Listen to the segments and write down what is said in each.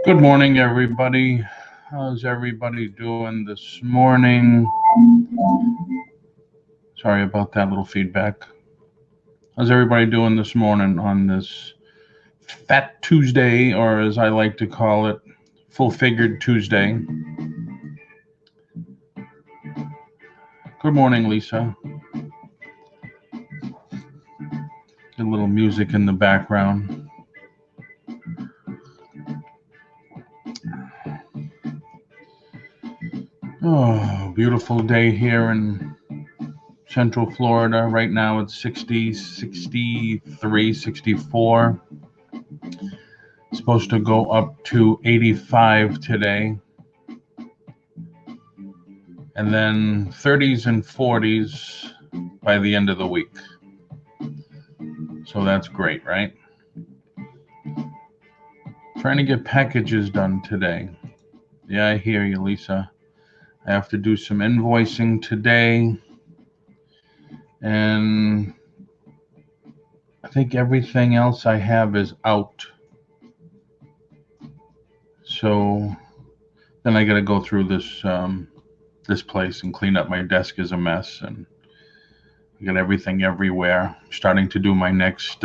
Good morning, everybody. How's everybody doing this morning? Sorry about that little feedback. How's everybody doing this morning on this Fat Tuesday, or as I like to call it, Full-Figured Tuesday? Good morning, Lisa. A little music in the background. Oh, beautiful day here in Central Florida. Right now it's 60, 63, 64. It's supposed to go up to 85 today. And then 30s and 40s by the end of the week. So that's great, right? Trying to get packages done today. Yeah, I hear you, Lisa. I have to do some invoicing today. And I think everything else I have is out. So then I got to go through this place and clean up. My desk is a mess, and I got everything everywhere. I'm starting to do my next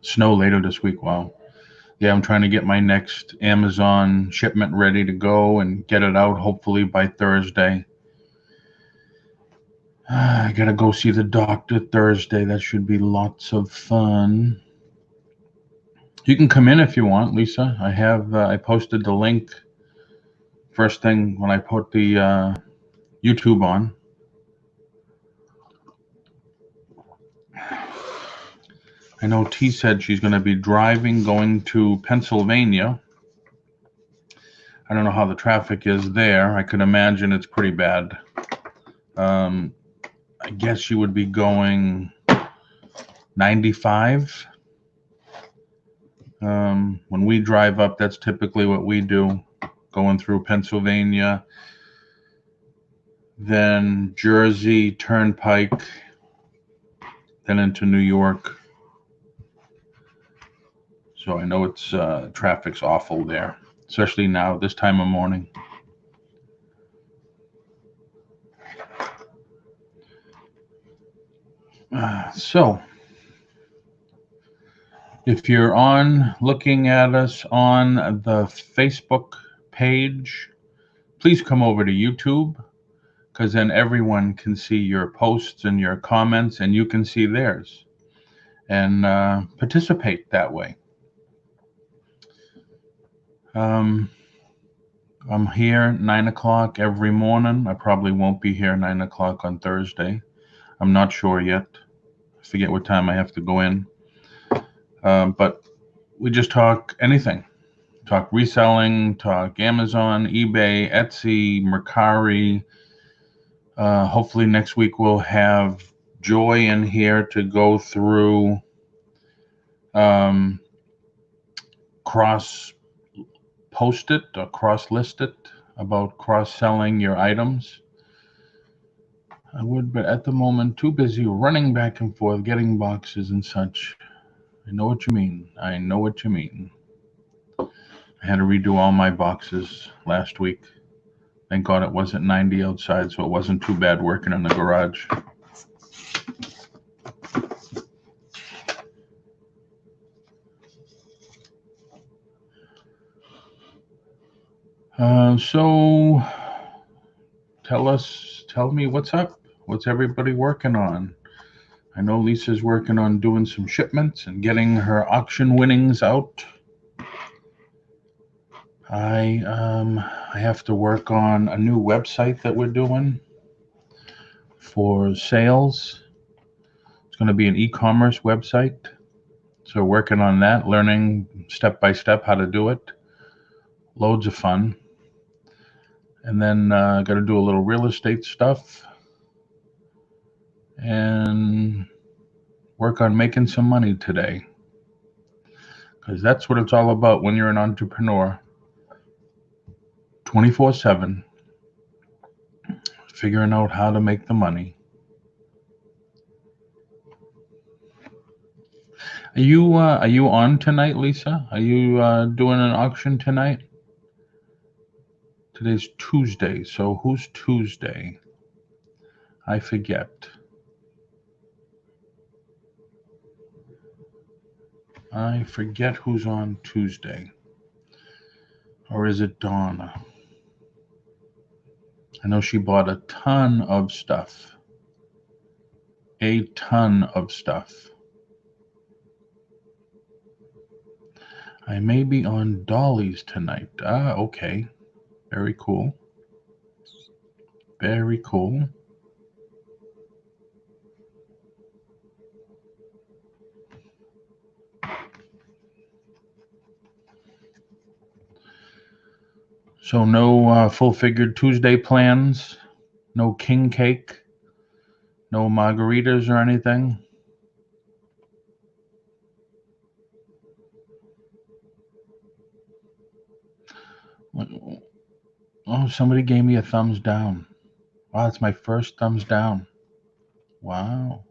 snow later this week. Wow. Yeah, I'm trying to get my next Amazon shipment ready to go and get it out hopefully by Thursday. I gotta go see the doctor Thursday. That should be lots of fun. You can come in if you want, Lisa. I posted the link first thing when I put the YouTube on. I know T said she's going to be driving going to Pennsylvania. I don't know how the traffic is there. I could imagine it's pretty bad. I guess she would be going 95. When we drive up, that's typically what we do, going through Pennsylvania, then Jersey Turnpike, then into New York. So I know it's traffic's awful there, especially now this time of morning. So if you're looking at us on the Facebook page, please come over to YouTube, because then everyone can see your posts and your comments, and you can see theirs and participate that way. I'm here 9 o'clock every morning. I probably won't be here 9 o'clock on Thursday. I'm not sure yet. I forget what time I have to go in. But we just talk anything. Talk reselling, talk Amazon, eBay, Etsy, Mercari. Hopefully next week we'll have Joy in here to go through cross-post it or cross-list it about cross-selling your items. I would, but at the moment, too busy running back and forth, getting boxes and such. I know what you mean. I know what you mean. I had to redo all my boxes last week. Thank God it wasn't 90 outside, so it wasn't too bad working in the garage. So tell me what's up. What's everybody working on? I know Lisa's working on doing some shipments and getting her auction winnings out. I have to work on a new website that we're doing for sales. It's going to be an e-commerce website. So working on that, learning step by step how to do it. Loads of fun. And then got to do a little real estate stuff and work on making some money today. Because that's what it's all about when you're an entrepreneur. 24/7, figuring out how to make the money. Are you on tonight, Lisa? Are you doing an auction tonight? Today's Tuesday, so who's Tuesday? I forget. I forget who's on Tuesday. Or is it Donna? I know she bought a ton of stuff. A ton of stuff. I may be on Dolly's tonight. Ah, okay. Very cool. Very cool. So no full-figured Tuesday plans? No king cake? No margaritas or anything? Oh, somebody gave me a thumbs down. Wow, it's my first thumbs down. Wow.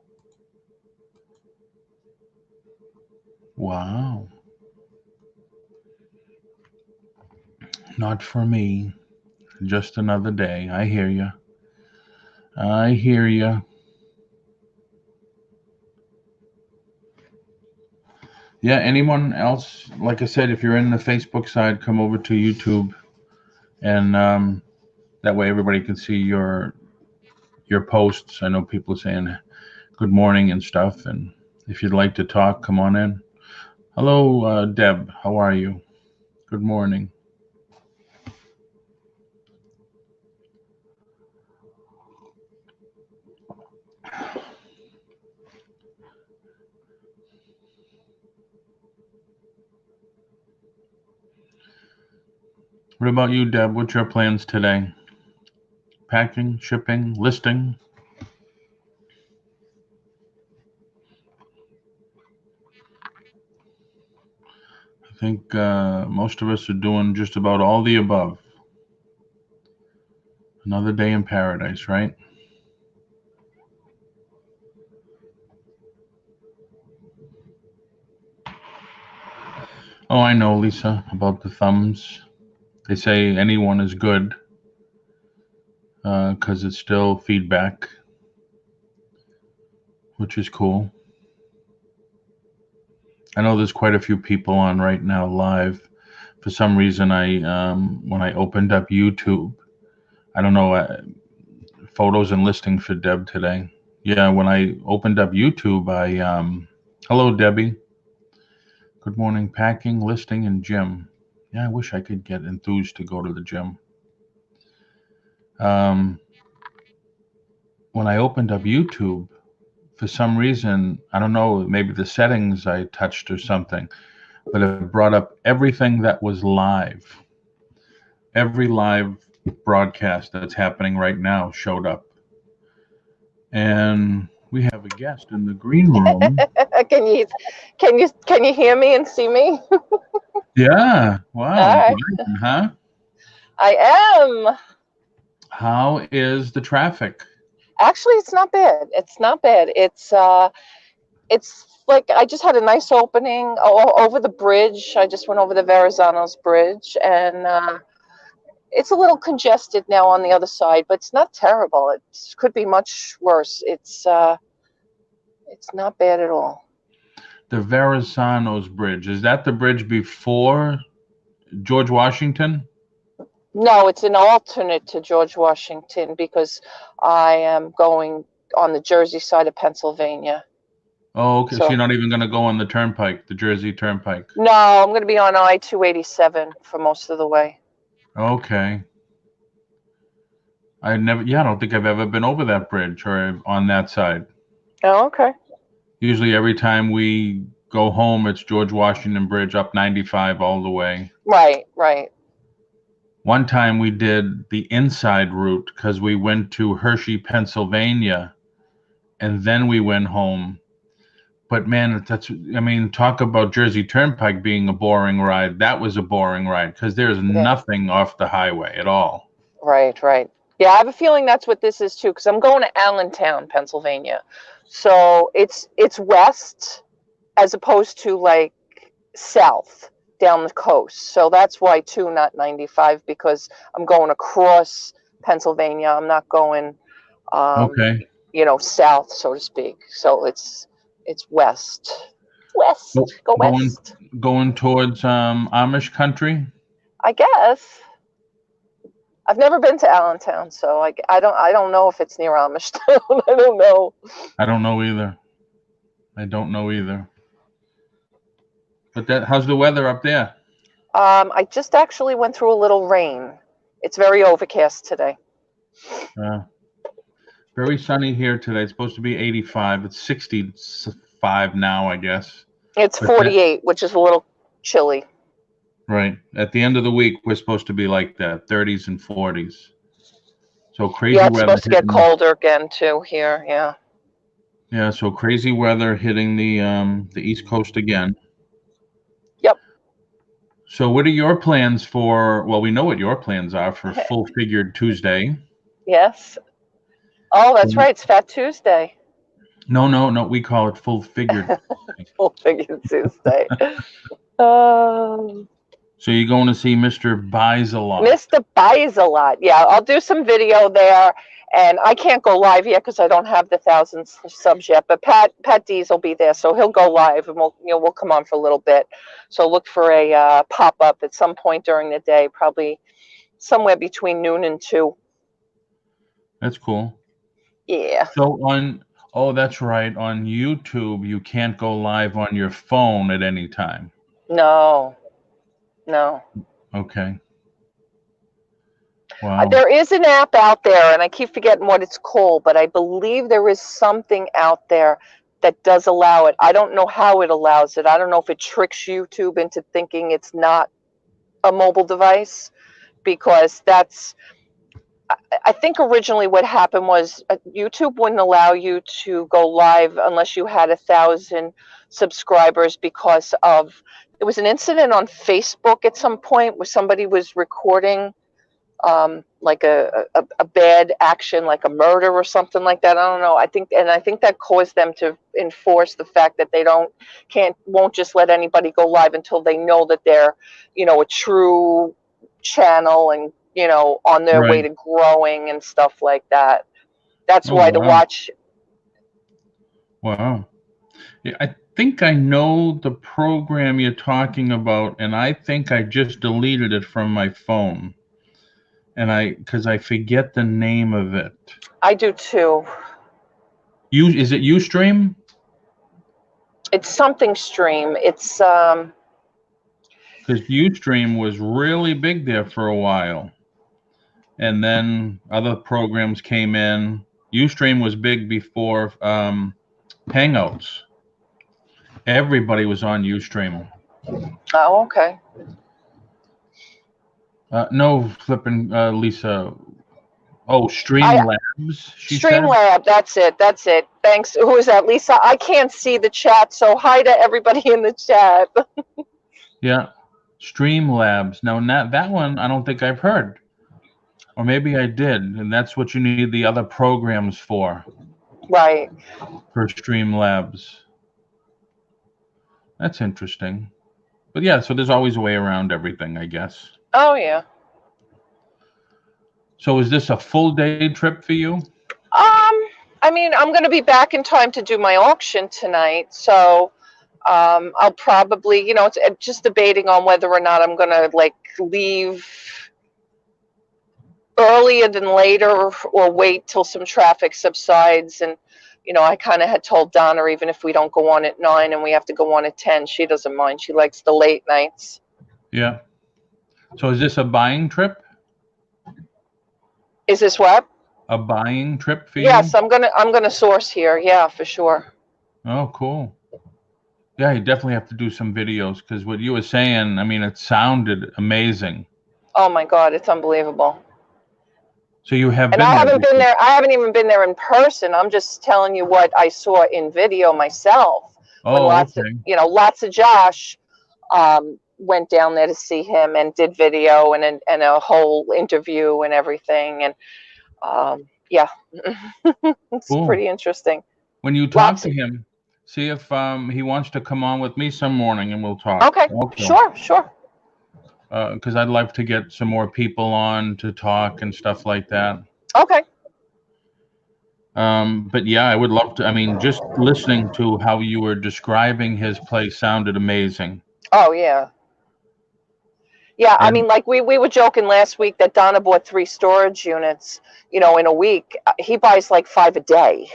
Wow. Not for me. Just another day. I hear you. I hear you. Yeah, anyone else? Like I said, if you're in the Facebook side, come over to YouTube, and that way everybody can see your posts. I know people are saying good morning and stuff, and if you'd like to talk, come on in. Hello, Deb. How are you? Good morning. What about you, Deb? What's your plans today? Packing, shipping, listing? I think most of us are doing just about all the above. Another day in paradise, right? Oh, I know, Lisa, about the thumbs. They say anyone is good because it's still feedback, which is cool. I know there's quite a few people on right now live. For some reason, when I opened up YouTube, I don't know, photos and listings for Deb today. Yeah, when I opened up YouTube, hello, Debbie. Good morning, packing, listing, and gym. Yeah, I wish I could get enthused to go to the gym. When I opened up YouTube, for some reason, I don't know, maybe the settings I touched or something, but it brought up everything that was live. Every live broadcast that's happening right now showed up. And we have a guest in the green room. Can you hear me and see me? Yeah. Wow. All right. Huh? I am. How is the traffic? Actually, it's not bad. It's not bad. It's like I just had a nice opening over the bridge. I just went over the Verrazano's bridge, and it's a little congested now on the other side, but it's not terrible. It could be much worse. It's not bad at all. The Verrazano's bridge, is that the bridge before George Washington? No, it's an alternate to George Washington because I am going on the Jersey side of Pennsylvania. Oh, okay. So you're So not even going to go on the turnpike, the Jersey Turnpike. no, I'm going to be on I-287 for most of the way. Okay. Yeah, I don't think I've ever been over that bridge or on that side. Oh, okay. Usually every time we go home, it's George Washington Bridge up 95 all the way. Right, right. One time we did the inside route because we went to Hershey, Pennsylvania, and then we went home. But man, I mean, talk about Jersey Turnpike being a boring ride. That was a boring ride because there's Yeah, nothing off the highway at all. right, right. Yeah, I have a feeling that's what this is too, because I'm going to Allentown, Pennsylvania. So it's west as opposed to like south down the coast. So that's why too, not 95, because I'm going across Pennsylvania. I'm not going Okay. south, so to speak. So it's west. Go- West. Go Going west. going towards Amish country. I guess. I've never been to Allentown, so I don't know if it's near Amistad. I don't know. I don't know either. I don't know either. But how's the weather up there? I just actually went through a little rain. It's very overcast today. Uh, Very sunny here today. It's supposed to be 85. It's 65 now, I guess. It's But that 48, which is a little chilly. right at the end of the week, we're supposed to be like that, 30s and 40s. So Yeah, crazy it's weather supposed to get hitting. colder again too here. Yeah. Yeah, so crazy weather hitting the East Coast again. Yep. So what are your plans for? Well, we know what your plans are for Full Figured Tuesday. Yes. Oh, that's right. It's Fat Tuesday. No, no, no. We call it Full Figured. Full Figure Tuesday. Um, So you're going to see Mr. Buys a Lot. Mr. Buys a Lot. Yeah, I'll do some video there, and I can't go live yet because I don't have the thousands subs yet. But Pat Dees will be there, so he'll go live, and we'll come on for a little bit. So look for a pop up at some point during the day, probably somewhere between noon and 2. That's cool. Yeah. So oh, that's right. On YouTube, you can't go live on your phone at any time. No. No. Okay. Wow. There is an app out there, and I keep forgetting what it's called, but I believe there is something out there that does allow it. I don't know how it allows it. I don't know if it tricks YouTube into thinking it's not a mobile device, because I think originally what happened was YouTube wouldn't allow you to go live unless you had 1,000 subscribers because there was an incident on Facebook at some point where somebody was recording like a bad action, like a murder or something like that. I don't know. I think that caused them to enforce the fact that they won't just let anybody go live until they know that they're, a true channel and, on their way Right. to growing and stuff like that. That's Oh, why to wow. watch. Wow. Yeah, I think I know the program you're talking about, and I think I just deleted it from my phone. And because I forget the name of it. I do too. Is it Ustream? It's something stream. It's Because Ustream was really big there for a while. And then other programs came in. Ustream was big before Hangouts. Everybody was on Ustream. oh, okay. No, flipping Lisa. Oh, Streamlabs, she said. Streamlab, that's it. That's it. Thanks. Who is that? Lisa. I can't see the chat, so hi to everybody in the chat. Yeah, Streamlabs. Now, that one I don't think I've heard. Or maybe I did, and that's what you need the other programs for Right. Streamlabs. That's interesting. But yeah, so there's always a way around everything, I guess. Oh yeah. So is this a full day trip for you? I mean, I'm going to be back in time to do my auction tonight, so I'll probably, it's just debating on whether or not I'm going to like leave earlier than later or wait till some traffic subsides. And I kind of had told Donna, even if we don't go on at 9 and we have to go on at 10, she doesn't mind. She likes the late nights. Yeah. So is this a buying trip? Is this what? A buying trip for you? Yes, I'm gonna source here. Yeah, for sure. Oh, cool. Yeah, you definitely have to do some videos because what you were saying, I mean, it sounded amazing. Oh my God, it's unbelievable. So you have And been I there haven't been before? there. I haven't even been there in person. I'm just telling you what I saw in video myself. When Oh, okay. lots of Josh went down there to see him and did video and a whole interview and everything. And yeah, it's Cool. pretty interesting. When you talk Lots. to him, see if he wants to come on with me some morning and we'll talk Okay, also. sure. Because I'd like to get some more people on to talk and stuff like that. Okay. But yeah, I would love to. I mean, just listening to how you were describing his place sounded amazing. Oh yeah. Yeah, I And mean, like we were joking last week that Donna bought 3 storage units, in a week. He buys like 5 a day.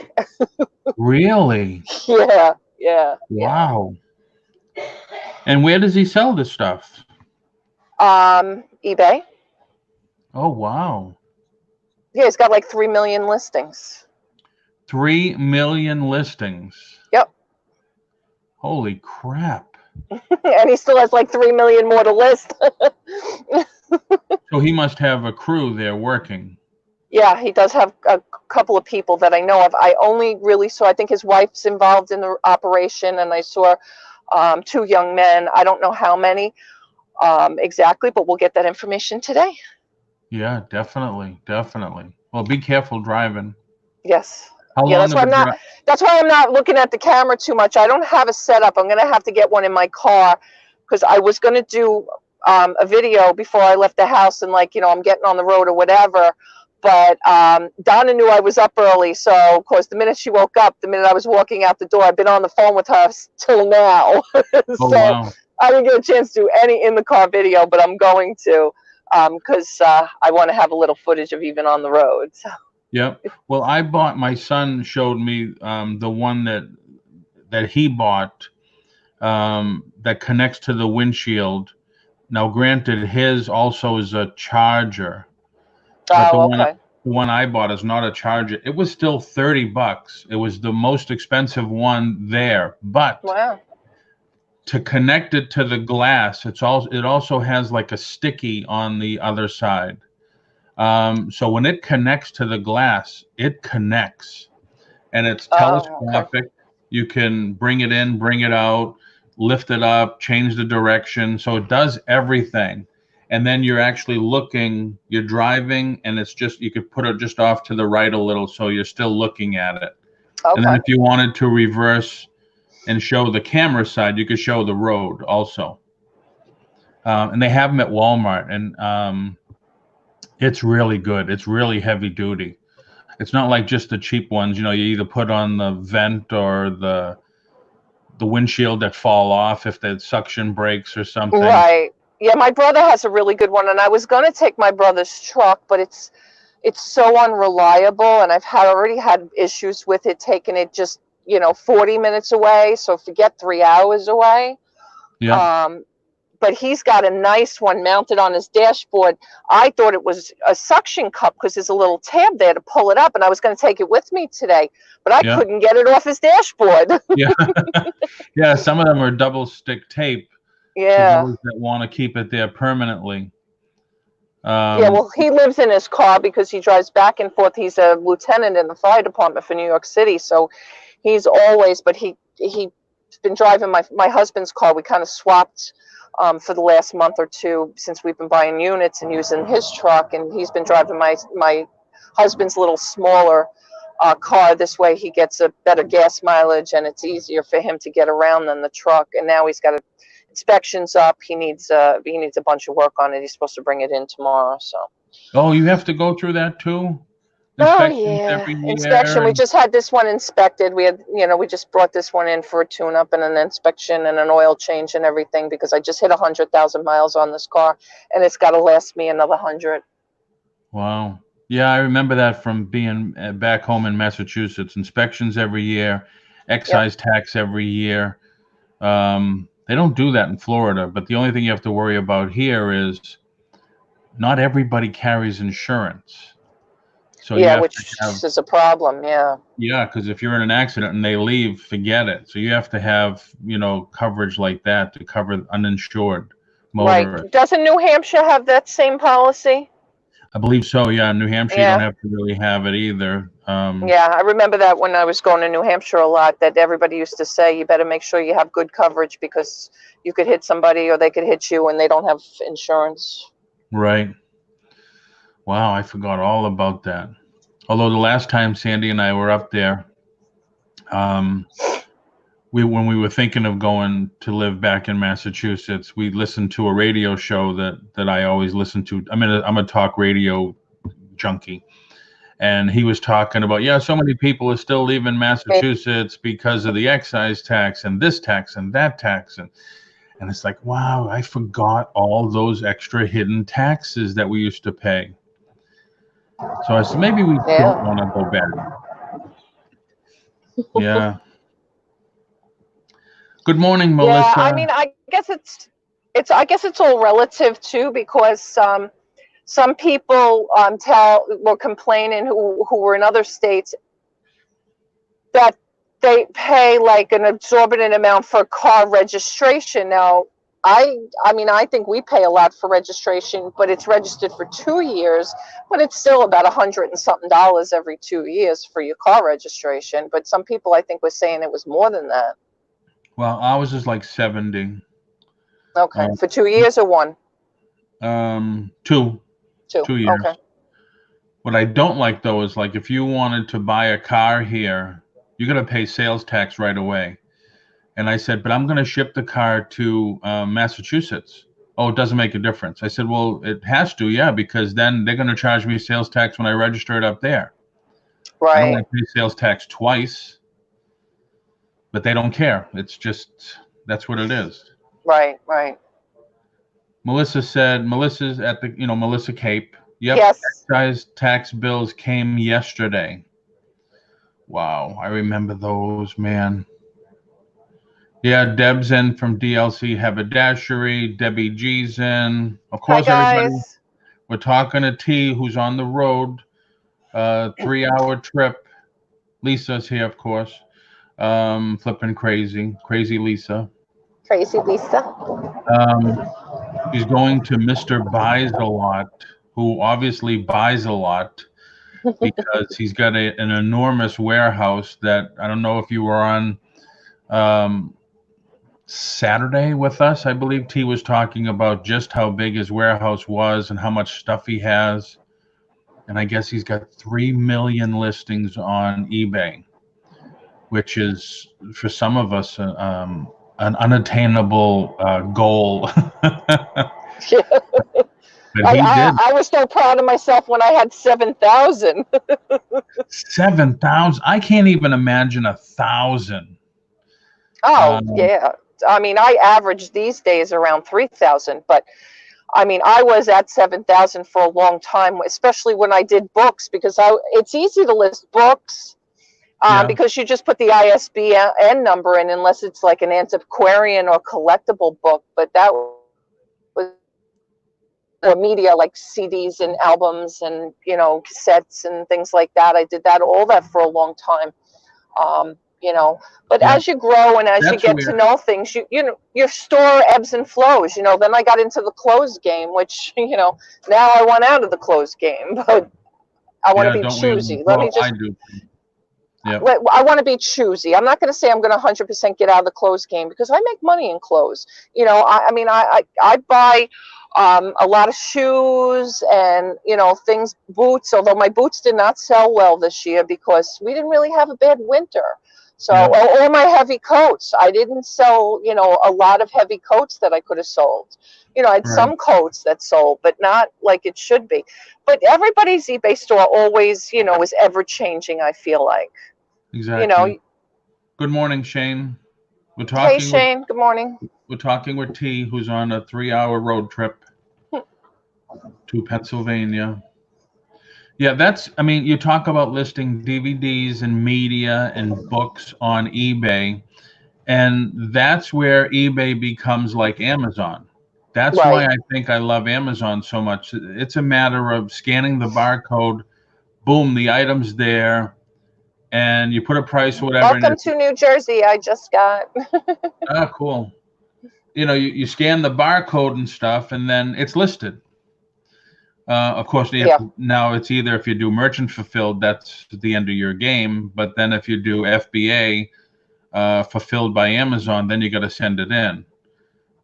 really, Yeah. wow. And where does he sell this stuff? eBay. Oh, wow. Yeah, he's got like 3 million listings. 3 million listings. Yep. Holy crap. And he still has like 3 million more to list. So he must have a crew there working. Yeah, he does have a couple of people that I know of. I only really saw, I think his wife's involved in the operation, and I saw 2 young men. I don't know how many exactly, but we'll get that information today. Yeah, definitely. Well, be careful driving. Yes. How Yeah, long of a drive? that's why I'm not looking at the camera too much. I don't have a setup. I'm gonna have to get one in my car because I was gonna do a video before I left the house, and I'm getting on the road or whatever. But Donna knew I was up early, so of course the minute she woke up, the minute I was walking out the door, I've been on the phone with her till now. Oh, So wow. I didn't get a chance to do any in the car video, but I'm going to because I want to have a little footage of even on the road. So. Yep. Well, my son showed me the one that he bought that connects to the windshield. Now, granted, his also is a charger, but Oh, okay. the one I bought is not a charger. It was still $30. It was the most expensive one there, but Wow. to connect it to the glass, it also has like a sticky on the other side. So when it connects to the glass, it connects, and it's Oh, okay. telescopic. You can bring it in, bring it out, lift it up, change the direction. So it does everything. And then you're driving, and you could put it just off to the right a little, so you're still looking at it. And then Okay. if you wanted to reverse and show the camera side, you could show the road also. And they have them at Walmart, and it's really good. It's really heavy duty. It's not like just the cheap ones. You either put on the vent or the windshield that fall off if the suction breaks or something. Right. Yeah, my brother has a really good one, and I was going to take my brother's truck, but it's so unreliable, and I've already had issues with it taking it just 40 minutes away. So forget 3 hours away. Yeah, But he's got a nice one mounted on his dashboard. I thought it was a suction cup because there's a little tab there to pull it up, and I was going to take it with me today, but I yeah, couldn't get it off his dashboard. yeah, yeah. Some of them are double stick tape for Yeah. those that want to keep it there permanently. Yeah, well, he lives in his car because he drives back and forth. He's a lieutenant in the fire department for New York City, so he's always. But he's been driving my husband's car. We kind of swapped for the last month or two since we've been buying units and using his truck, and he's been driving my husband's little smaller car. This way, he gets a better gas mileage, and it's easier for him to get around than the truck. And now he's got inspections up. He needs a bunch of work on it. He's supposed to bring it in tomorrow. So. Oh, you have to go through that too? Oh Inspections yeah, every inspection. year. We just had this one inspected. We just brought this one in for a tune-up and an inspection and an oil change and everything because I just hit 100,000 miles on this car, and it's got to last me another 100. Wow. Yeah, I remember that from being back home in Massachusetts. Inspections every year, Yep. excise tax every year. They don't do that in Florida, but the only thing you have to worry about here is not everybody carries insurance. So you Yeah, have to which have, is a problem. Yeah. yeah, because if you're in an accident and they leave, forget it. So you have to have, coverage like that to cover uninsured Right. motorists. Doesn't New Hampshire have that same policy? I believe so. Yeah, in New Hampshire, you don't Yeah. have to really have it either. Yeah, I remember that when I was going to New Hampshire a lot, that everybody used to say, you better make sure you have good coverage because you could hit somebody or they could hit you and they don't have insurance. Right. Wow, I forgot all about that. Although the last time Sandy and I were up there, um, when we were thinking of going to live back in Massachusetts, we listened to a radio show that I always listen to. I'm a talk radio junkie, and he was talking about, yeah, so many people are still leaving Massachusetts because of the excise tax and this tax and that tax, and it's like, wow, I forgot all those extra hidden taxes that we used to pay. So I said maybe we don't Yeah. want to go back. Yeah. Good morning, Yeah, I Melissa. mean, I guess it's all relative too because some people were complaining who were in other states that they pay like an exorbitant amount for car registration. Now, I mean, I think we pay a lot for registration, but it's registered for 2 years, but it's still about $100 and something every 2 years for your car registration. But some people, I think, were saying it was more than that. Well, ours is like 70. Okay, Um, for 2 years or one, two, two. 2 years. Okay, What I don't like though is like if you wanted to buy a car here, you're gonna pay sales tax right away. And I said, but I'm gonna ship the car to Massachusetts. Oh, it doesn't make a difference. I said, well, it has to, yeah, because then they're gonna charge me sales tax when I register it up there. I don't right, want to pay sales tax twice, but they don't care. It's just that's what it is. right. Melissa's at the, Melissa Cape. Yep, Yes. excise tax bills came yesterday. Wow, I remember those, man. Yeah, Deb's in from DLC Haberdashery. Debbie G's in. Of Hi, course, everybody. guys. We're talking to T, who's on the road. 3-hour trip. Lisa's here, of course. Flipping crazy Lisa. Crazy Lisa. Um, she's going to Mr. Buys a Lot, who obviously buys a lot because he's got an enormous warehouse that I don't know if you were on um, Saturday with us. I believe T was talking about just how big his warehouse was and how much stuff he has. And I guess he's got 3 million listings on eBay, which is for some of us an unattainable goal. But he did I was so proud of myself when I had 7,000. 7,000. I can't even imagine 1,000. Oh, Um, yeah. I mean, I average these days around 3,000, but I mean, I was at 7,000 for a long time, especially when I did books because it's easy to list books yeah, because you just put the ISBN number in unless it's like an antiquarian or collectible book, but that was or media like CDs and albums and cassettes and things like that. I did that all that for a long time. You know, but yeah. as you grow and as you That's get to where, know things, your store ebbs and flows. Then I got into the clothes game, which now I want out of the clothes game, but I want to yeah, be don't we all? choosy. Let me Well, I just do. Yep, I want to be choosy. I'm not going to say I'm going to 100% get out of the clothes game because I make money in clothes. I mean, I buy a lot of shoes and, things, boots, although my boots did not sell well this year because we didn't really have a bad winter. So, yep, or my heavy coats. I didn't sell, a lot of heavy coats that I could have sold. I had right, some coats that sold, but not like it should be. But everybody's eBay store always, is ever changing, I feel like you exactly. know, Good morning, Shane. We're hey talking with Shane, good morning. we're talking with T, who's on a 3-hour road trip to Pennsylvania. Yeah, I mean, you talk about listing DVDs and media and books on eBay, and that's where eBay becomes like Amazon. That's why Right. I think I love Amazon so much. It's a matter of scanning the barcode, boom, the item's there, and you put a price, whatever, and Welcome it's to New Jersey. I just got. cool. You know, you scan the barcode and stuff, and then it's listed. Of course, Yeah. now it's either if you do merchant fulfilled, that's the end of your game. But then if you do FBA, fulfilled by Amazon, then you got to send it in.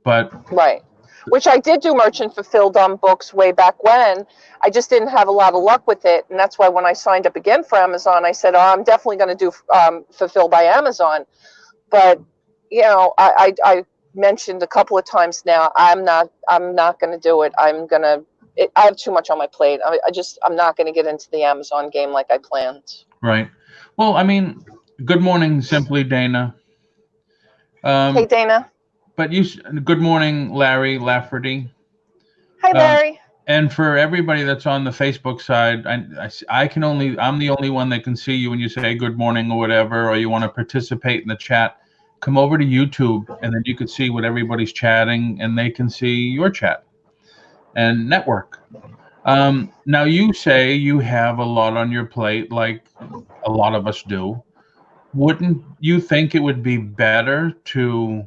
But Right. Which I did do merchant fulfilled on books way back when. I just didn't have a lot of luck with it. And that's why when I signed up again for Amazon, I said, oh, I'm definitely going to do fulfilled by Amazon. But, you know, I mentioned a couple of times now, I'm not going to do it. I have too much on my plate. I'm not going to get into the Amazon game like I planned. right. Well, I mean, good morning, Simply Dana. Hey, Dana. But good morning, Larry Lafferty. Hi, Larry. And for everybody that's on the Facebook side, I'm the only one that can see you when you say good morning or whatever, or you want to participate in the chat. Come over to YouTube, and then you can see what everybody's chatting, and they can see your chat and network. Now, you say you have a lot on your plate, like a lot of us do. Wouldn't you think it would be better to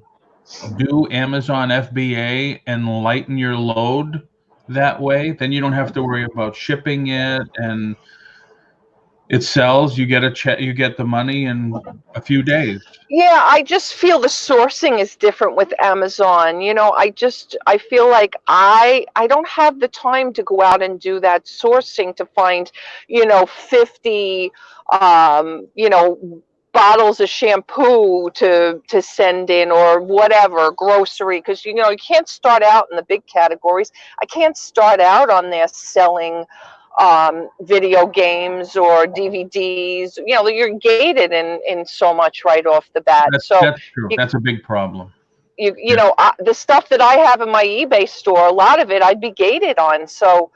do Amazon FBA and lighten your load that way? Then you don't have to worry about shipping it, and it sells. You get a check, you get the money in a few days. Yeah, I just feel the sourcing is different with Amazon. You know, I feel like I don't have the time to go out and do that sourcing to find, 50 bottles of shampoo to send in, or whatever, grocery, because you can't start out in the big categories. I can't start out on there selling video games or DVDs. You're gated in so much right off the bat. So That's true. you That's a big problem. Yeah. the stuff that I have in my eBay store, a lot of it I'd be gated on. So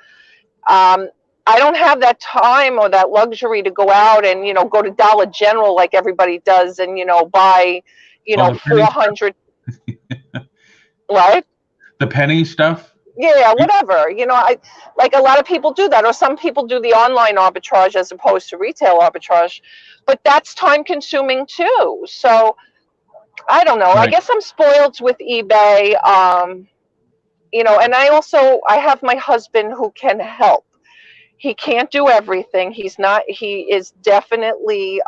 I don't have that time or that luxury to go out and go to Dollar General like everybody does, and buy Oh, the penny 400. What? The penny stuff. Yeah, whatever. I like, a lot of people do that, or some people do the online arbitrage as opposed to retail arbitrage, but that's time consuming too. So I don't know. I Right. guess I'm spoiled with eBay. And I have my husband who can help. He can't do everything. He is definitely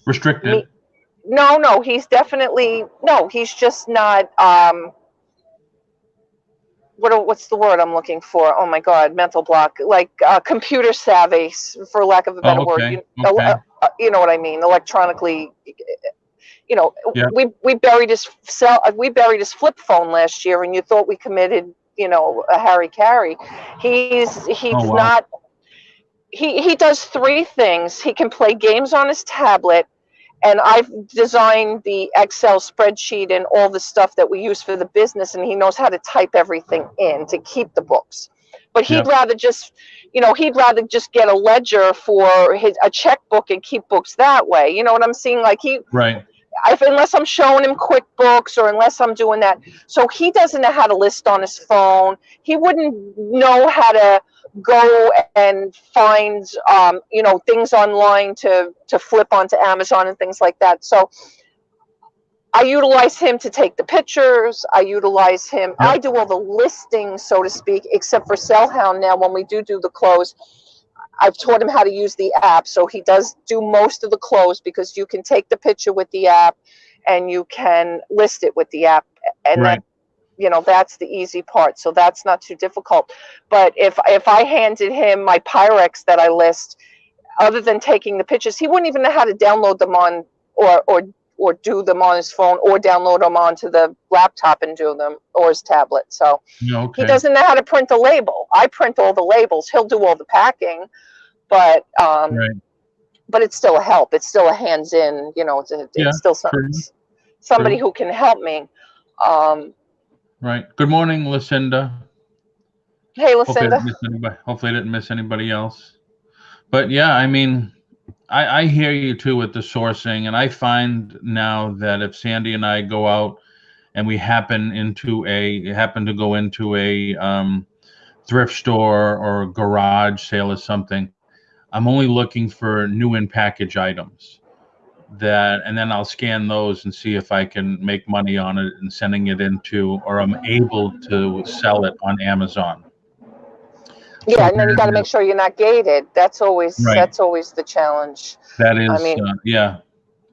Restricted. no, he's just not what's the word I'm looking for? Oh my God, mental block. Like computer savvy, for lack of a better word. Okay. Okay. You know what I mean? Electronically. Yeah. We buried his flip phone last year, and you thought we committed, a Harry Carey. He's Oh, wow. not. He does three things. He can play games on his tablet, and I've designed the Excel spreadsheet and all the stuff that we use for the business, and he knows how to type everything in to keep the books. But he'd rather just get a ledger for a checkbook and keep books that way. You know what I'm saying? Like Right. unless I'm showing him QuickBooks, or unless I'm doing that. So he doesn't know how to list on his phone. He wouldn't know how to go and find, things online to flip onto Amazon and things like that. So I utilize him to take the pictures. I utilize him. Yep. I do all the listings, so to speak, except for Sellhound now. When we do the close, I've taught him how to use the app. So he does do most of the close, because you can take the picture with the app and you can list it with the app. And Right. that's the easy part. So that's not too difficult. But if I handed him my Pyrex that I list, other than taking the pictures, he wouldn't even know how to download them on or do them on his phone, or download them onto the laptop and do them, or his tablet. So Okay. he doesn't know how to print a label. I print all the labels. He'll do all the packing, but Right. but it's still a help. It's still a hands-in. It's still somebody True. who can help me. Right. Good morning, Lucinda. Hey, Hopefully I didn't Lucinda. miss anybody. Hopefully I didn't miss anybody else. But yeah, I mean, I hear you too with the sourcing, and I find now that if Sandy and I go out and we happen to go into a thrift store or a garage sale or something, I'm only looking for new in package items that, and then I'll scan those and see if I can make money on it and sending it into, or I'm able to sell it on Amazon. So Yeah, and then you got to make sure you're not gated. right, That's always the challenge. that I is, mean, yeah,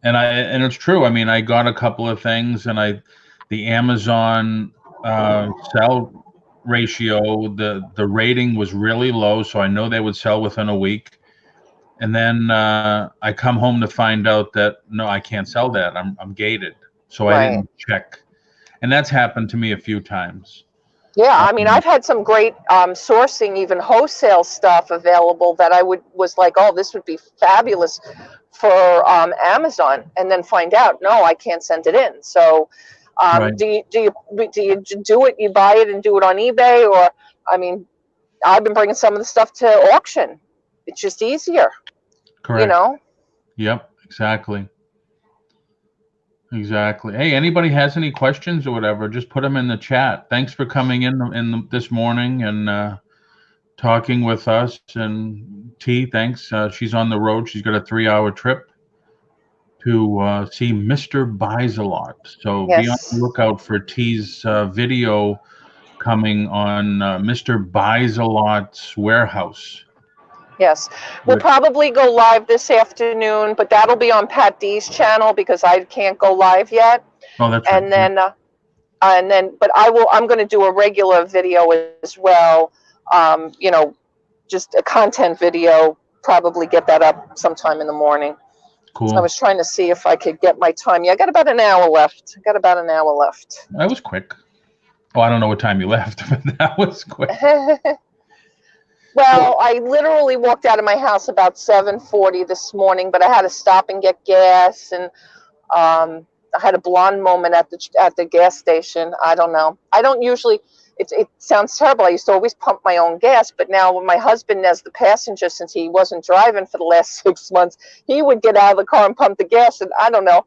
and it's true. I mean, I got a couple of things, and the Amazon sell ratio, the rating was really low, so I know they would sell within a week. And then I come home to find out that no, I can't sell that. I'm gated, so I right. didn't check, and that's happened to me a few times. Yeah, I mean, Um, I've had some great sourcing, even wholesale stuff available that was like, oh, this would be fabulous for Amazon, and then find out, no, I can't send it in. So, right, do you do it? You buy it and do it on eBay, or I mean, I've been bringing some of the stuff to auction. It's just easier, you correct. know. Yep, exactly. Exactly. Hey, anybody has any questions or whatever, just put them in the chat. Thanks for coming in this morning and talking with us. And T, thanks. She's on the road. She's got a 3-hour trip to see Mr. Buys a Lot. So be on the Yes. lookout for T's video coming on Mr. Buys a Lot's warehouse. Yes, we'll Which, probably go live this afternoon, but that'll be on Pat D's channel because I can't go live yet. oh, that's right. And Yeah. then, but I will. I'm going to do a regular video as well. You know, just a content video. Probably get that up sometime in the morning. So I Cool. was trying to see if I could get my time. Yeah, I got about an hour left. I got about an hour left. That was quick. Oh, I don't know what time you left, but that was quick. Well, I literally walked out of my house about 7:40 this morning, but I had to stop and get gas, and I had a blonde moment at the gas station. I don't know. I don't usually. It sounds terrible. I used to always pump my own gas, but now with my husband as the passenger, since he wasn't driving for the last 6 months, he would get out of the car and pump the gas. And I don't know.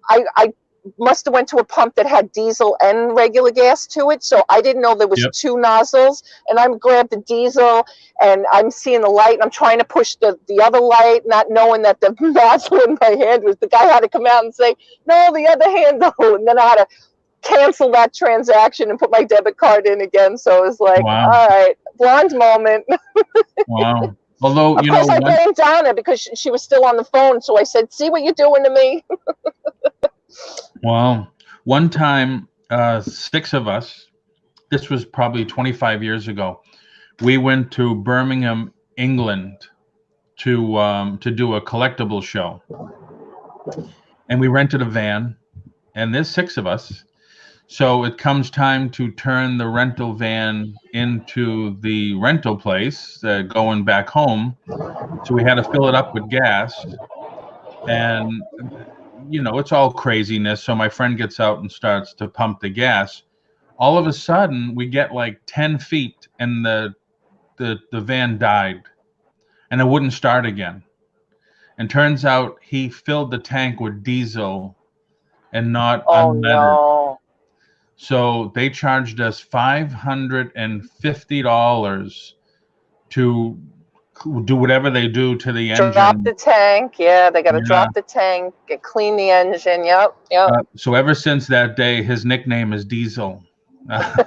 I must have went to a pump that had diesel and regular gas to it, so I didn't know there was Yep. two nozzles. And I'm grabbed the diesel, and I'm seeing the light, and I'm trying to push the other light, not knowing that the nozzle in my hand was. The guy had to come out and say, "No, the other handle," and then I had to cancel that transaction and put my debit card in again. So it was like, Wow. all right, blonde moment. Wow. Although, Of you know, course, I blamed Donna because she was still on the phone. So I said, "See what you're doing to me." wow. One time, 6 of us, this was probably 25 years ago, we went to Birmingham, England to do a collectible show. And we rented a van, and there's 6 of us. So it comes time to turn the rental van into the rental place, going back home. So we had to fill it up with gas. And, you know, it's all craziness. So my friend gets out and starts to pump the gas. All of a sudden, we get like 10 feet, and the van died, and it wouldn't start again. And turns out he filled the tank with diesel and not Oh unleaded. no. So they charged us $550 to do whatever they do to the Drop engine. the tank. Yeah, they got to Yeah. drop the tank, clean the engine. Yep, yep. So ever since that day, his nickname is Diesel. Oh,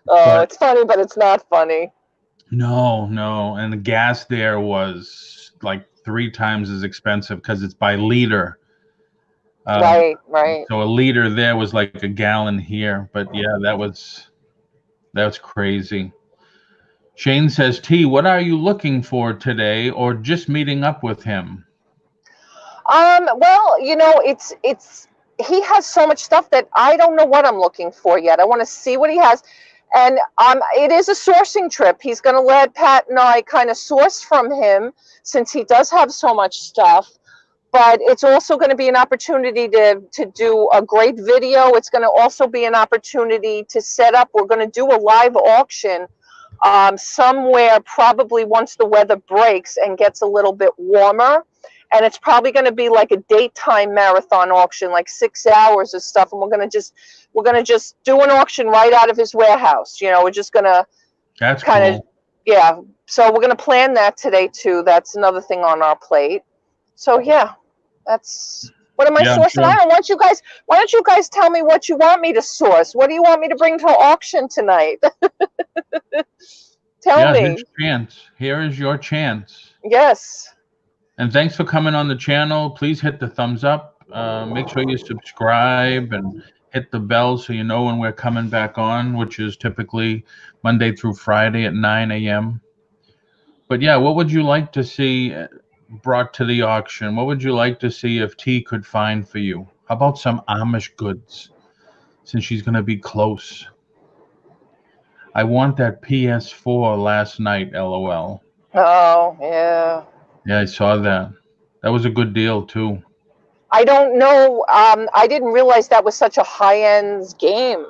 But it's funny, but it's not funny. no, and the gas there was like 3 times as expensive because it's by liter. Right, right. So a liter there was like a gallon here. But yeah, that's crazy. Shane says, T, what are you looking for today, or just meeting up with him? Well, it's he has so much stuff that I don't know what I'm looking for yet. I want to see what he has. And it is a sourcing trip. He's going to let Pat and I kind of source from him since he does have so much stuff. but it's also going to be an opportunity to do a great video. It's going to also be an opportunity to set up. We're going to do a live auction somewhere, probably once the weather breaks and gets a little bit warmer. And it's probably going to be like a daytime marathon auction, like 6 hours of stuff. And we're going to just do an auction right out of his warehouse. You know, we're just going to That's kind of, cool. yeah. So we're going to plan that today too. That's another thing on our plate. So yeah, that's, what am I Yeah, I'm sourcing? I sure. don't want you guys. Why don't you guys tell me what you want me to source? What do you want me to bring to auction tonight? Tell Yeah, here's me. your chance. Here is your chance. Yes. And thanks for coming on the channel. Please hit the thumbs up. Make sure you subscribe and hit the bell so you know when we're coming back on, which is typically Monday through Friday at 9 a.m. But yeah, what would you like to see brought to the auction? What would you like to see if T could find for you? How about some Amish goods, since she's going to be close? I want that PS4 last night, LOL. Oh, yeah. Yeah, I saw that. That was a good deal, too. I don't know. I didn't realize that was such a high-end game.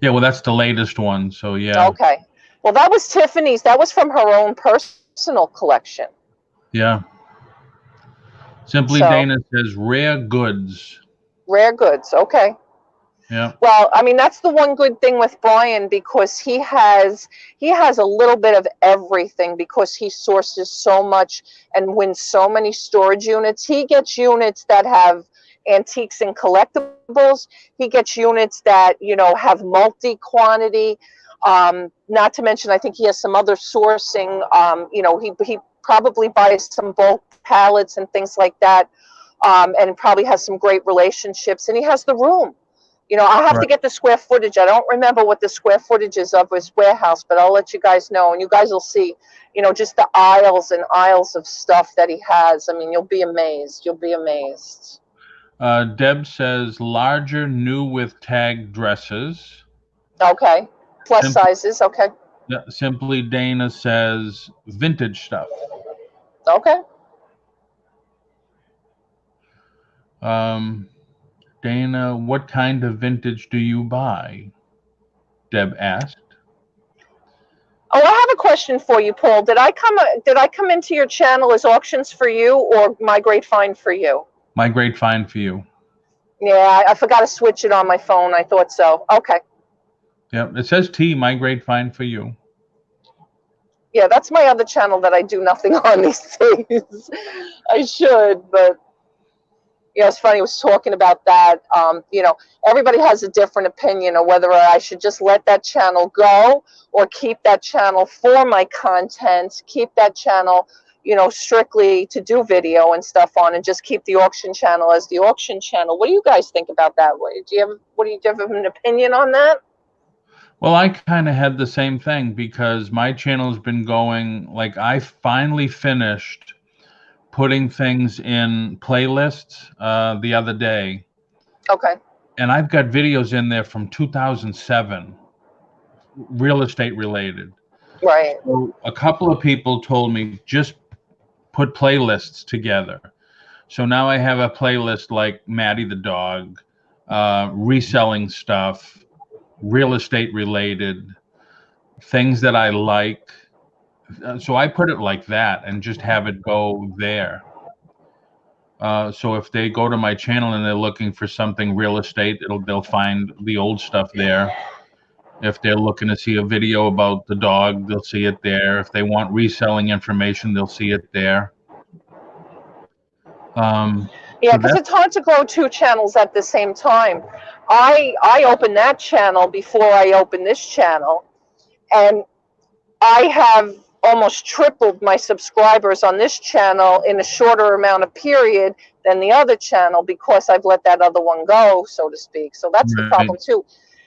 Yeah, well, that's the latest one, so yeah. Okay. Well, that was Tiffany's. That was from her own personal collection. Yeah. Simply So, Dana says rare goods. rare goods. Okay. Yeah. Well, I mean, that's the one good thing with Brian, because he has a little bit of everything, because he sources so much and wins so many storage units. He gets units that have antiques and collectibles. He gets units that, you know, have multi quantity. Not to mention, I think he has some other sourcing. You know, he probably buys some bulk pallets and things like that, and probably has some great relationships. And he has the room. You know, I have to Right. get the square footage. I don't remember what the square footage is of his warehouse, but I'll let you guys know. And you guys will see, you know, just the aisles and aisles of stuff that he has. I mean, you'll be amazed. You'll be amazed. Deb says larger new with tag dresses. Okay. Plus Simply, sizes. Okay. Simply Dana says vintage stuff. Okay. Dana, what kind of vintage do you buy? Deb asked. Oh, I have a question for you, Paul. Did I come into your channel as Auctions for You or My Great Find for You? My great find for you. Yeah, I forgot to switch it on my phone. I thought so. Okay. Yep, it says T, my great find for you. Yeah, that's my other channel that I do nothing on these days. I should, but you know, it's funny. I was talking about that. You know, everybody has a different opinion of whether I should just let that channel go or keep that channel for my content, keep that channel, you know, strictly to do video and stuff on, and just keep the auction channel as the auction channel. What do you guys think about that? Do you have an opinion on that? Well, I kind of had the same thing because my channel's been going, like, I finally finished putting things in playlists the other day. Okay. And I've got videos in there from 2007, real estate related. Right. So a couple of people told me just put playlists together. So now I have a playlist like Maddie the dog, reselling stuff, real estate related, things that I like. So I put it like that and just have it go there. So if they go to my channel and they're looking for something real estate, they'll find the old stuff there. If they're looking to see a video about the dog, they'll see it there. If they want reselling information, they'll see it there. Yeah, So because that's it's hard to grow two channels at the same time. I opened that channel before I opened this channel, and I have almost tripled my subscribers on this channel in a shorter amount of period than the other channel, because I've let that other one go, so to speak. So that's the right. problem too.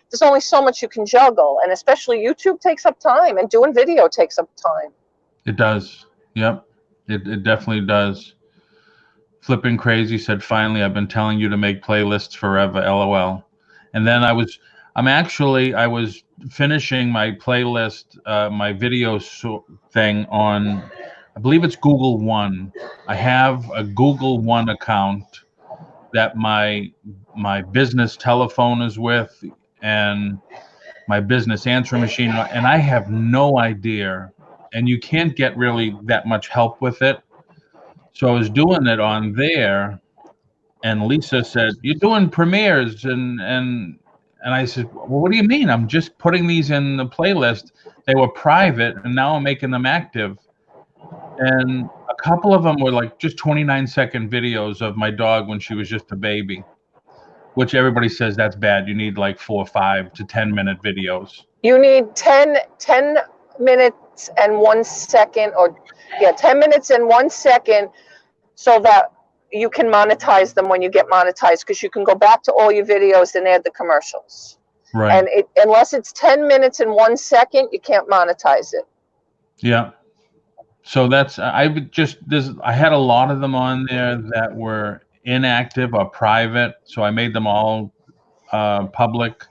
There's only so much you can juggle, and especially YouTube takes up time, and doing video takes up time. It does. Yep. It definitely does. Flipping Crazy said, finally, I've been telling you to make playlists forever, LOL. And then I was finishing my playlist, my video thing on I believe it's Google One. I have a Google One account that my business telephone is with, and my business answering machine, and I have no idea. And you can't get really that much help with it. So I was doing it on there, and Lisa said, "You're doing premieres," and I said, "Well, what do you mean? I'm just putting these in the playlist. They were private, and now I'm making them active." And a couple of them were like just 29-second videos of my dog when she was just a baby, which everybody says that's bad. You need like 4, 5 to 10-minute videos. You need 10 minutes and 1 second, or 10 minutes and 1 second, so that you can monetize them when you get monetized, because you can go back to all your videos and add the commercials. Right. And unless it's 10 minutes and 1 second, you can't monetize it. Yeah. So that's I had a lot of them on there that were inactive or private, so I made them all public,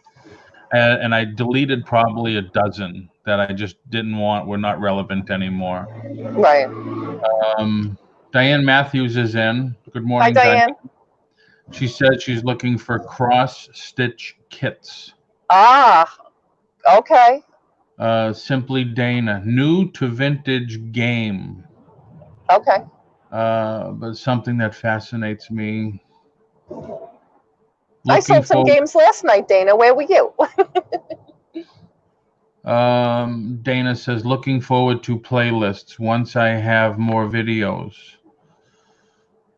and I deleted probably a dozen that I just didn't want, were not relevant anymore. Right. Diane Matthews is in. Good Hi, morning, Diane. She said she's looking for cross-stitch kits. Ah, okay. Simply Dana, new to vintage game. Okay. But something that fascinates me. I sold some games last night, Dana. Where were you? Dana says, looking forward to playlists once I have more videos.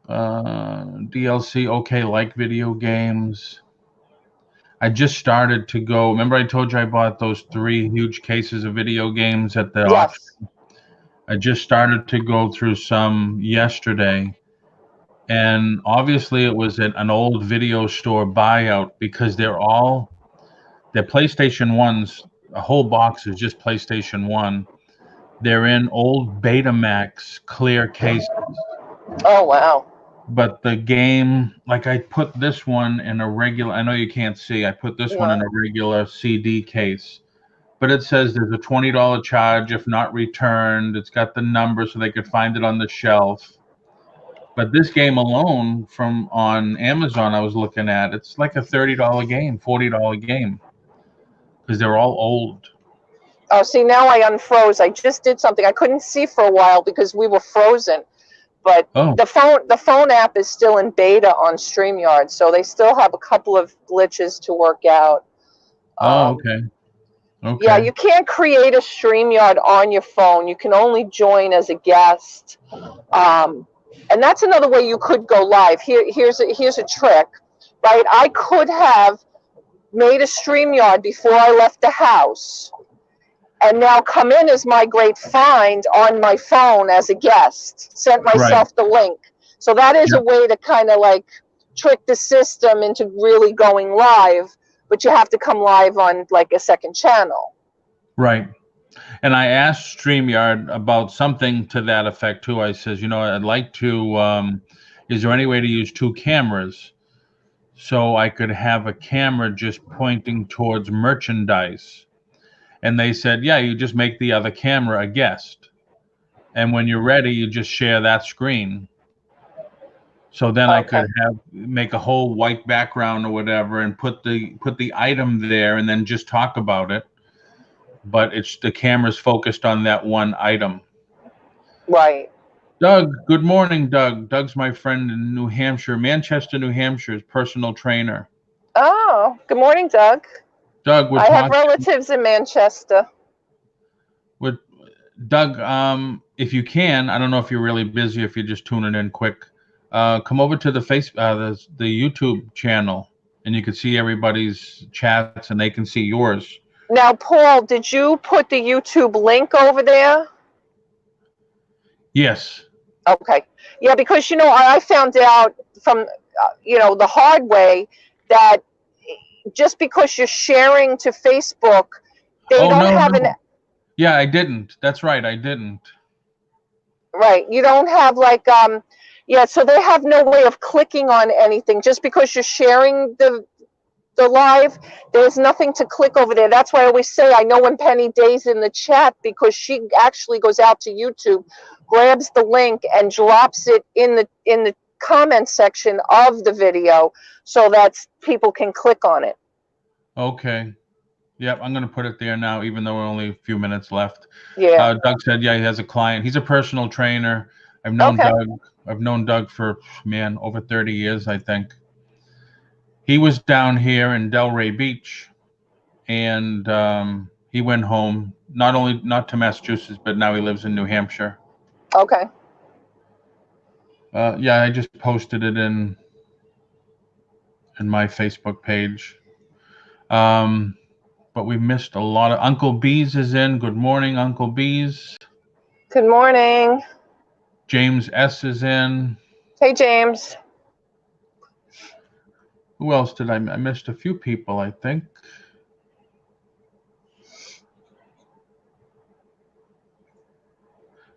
DLC, okay, like video games. I just started to go. Remember I told you I bought those 3 huge cases of video games at the auction? I just started to go through some yesterday. And obviously it was an old video store buyout, because they're PlayStation 1s. A whole box is just PlayStation 1. They're in old Betamax clear cases. Oh, wow. But the game, like I put this one in a regular, I know you can't see, I put this one in a regular CD case. But it says there's a $20 charge if not returned. It's got the number so they could find it on the shelf. But this game alone on Amazon I was looking at, it's like a $30 game, $40 game, because they're all old. Oh, see, now I unfroze. I just did something. I couldn't see for a while because we were frozen. But the phone app is still in beta on StreamYard, so they still have a couple of glitches to work out. Okay. Yeah, you can't create a StreamYard on your phone. You can only join as a guest. And that's another way you could go live. Here's a trick, right? I could have made a StreamYard before I left the house, and now come in as my great find on my phone as a guest, sent myself the link. So that is a way to kind of like trick the system into really going live, but you have to come live on like a second channel. Right. And I asked StreamYard about something to that effect too. I says, I'd like to, is there any way to use 2 cameras so I could have a camera just pointing towards merchandise? And they said, yeah, you just make the other camera a guest. And when you're ready, you just share that screen. So then I could make a whole white background or whatever and put the item there and then just talk about it. But the camera's focused on that one item. Right. Doug, good morning, Doug. Doug's my friend in New Hampshire, Manchester, New Hampshire's personal trainer. Oh, good morning, Doug. Doug, I have relatives in Manchester. Doug, if you can, I don't know if you're really busy, if you're just tuning in quick, come over to the YouTube channel, and you can see everybody's chats, and they can see yours. Now, Paul, did you put the YouTube link over there? Yes. Okay. Yeah, because, I found out from, the hard way that just because you're sharing to Facebook, they don't have an... Yeah, I didn't. That's right, I didn't. Right. You don't have like, so they have no way of clicking on anything just because you're sharing the the live, there's nothing to click over there. That's why I always say I know when Penny Day's in the chat, because she actually goes out to YouTube, grabs the link and drops it in the comment section of the video so that people can click on it. Okay. Yep, I'm going to put it there now, even though we're only a few minutes left. Yeah. Doug said, yeah, he has a client. He's a personal trainer. I've known Doug. I've known Doug for, man, over 30 years, I think. He was down here in Delray Beach, and he went home, not to Massachusetts, but now he lives in New Hampshire. Okay. Yeah, I just posted it in my Facebook page. But we missed a lot of. Uncle Bees is in. Good morning, Uncle Bees. Good morning. James S is in. Hey, James. Who else did I missed a few people, I think.